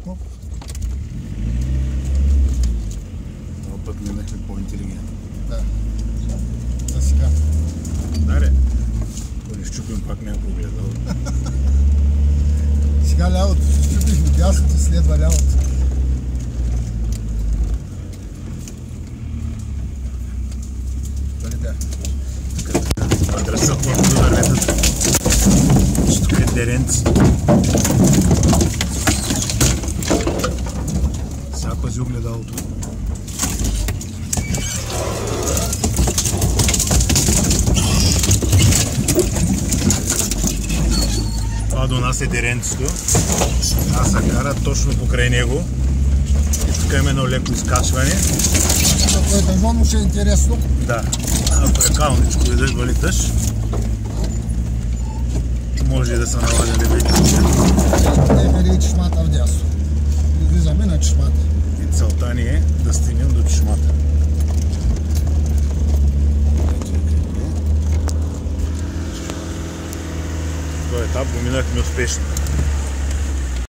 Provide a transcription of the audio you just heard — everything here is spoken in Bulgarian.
Хоп. Това път минахме по-интелигентно. Да. За сега. Даре, да не щупим пак някой гледал. Сега лявото. Щупихме дясното, следва лявото. Дали бях? Адреса по ударетата. Че тук е деренци. Сега пази огледалото. Това до нас е деренцето. Аз се кара точно покрай него. И тук има едно леко изкачване. Ако е дъжон, ще е интересно. Да, ако е калничко и да валиташ, може и да се налага левичко. Не чешмата вдясно. Влизаме на чешмата. И целта ни е да стигнем до чешмата. Този етап го минахме успешно.